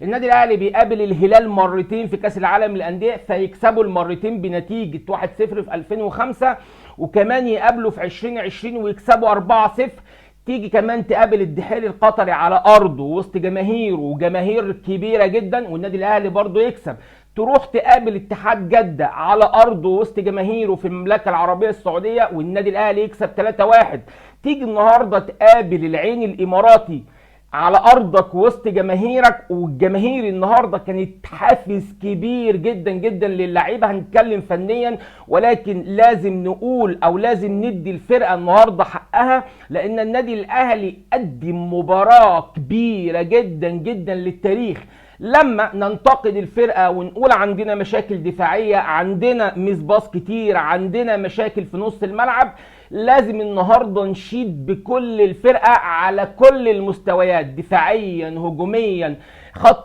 النادي الاهلي بيقابل الهلال مرتين في كاس العالم للانديه، فيكسبوا المرتين بنتيجه 1-0 في 2005، وكمان يقابلوا في 2020 ويكسبوا 4-0. تيجي كمان تقابل الدحيل القطري على ارضه وسط جماهيره وجماهير كبيره جدا والنادي الاهلي برضه يكسب. تروح تقابل اتحاد جده على ارضه وسط جماهيره في المملكه العربيه السعوديه والنادي الاهلي يكسب 3-1. تيجي النهارده تقابل العين الاماراتي على ارضك وسط جماهيرك، والجماهير النهارده كانت حافز كبير جدا جدا للعيبه. هنتكلم فنيا، ولكن لازم نقول او لازم ندي الفرقه النهارده حقها، لان النادي الاهلي قدم مباراه كبيره جدا جدا للتاريخ. لما ننتقد الفرقه ونقول عندنا مشاكل دفاعيه، عندنا ميس باص كتير، عندنا مشاكل في نص الملعب، لازم النهارده نشيد بكل الفرقه على كل المستويات، دفاعيا، هجوميا، خط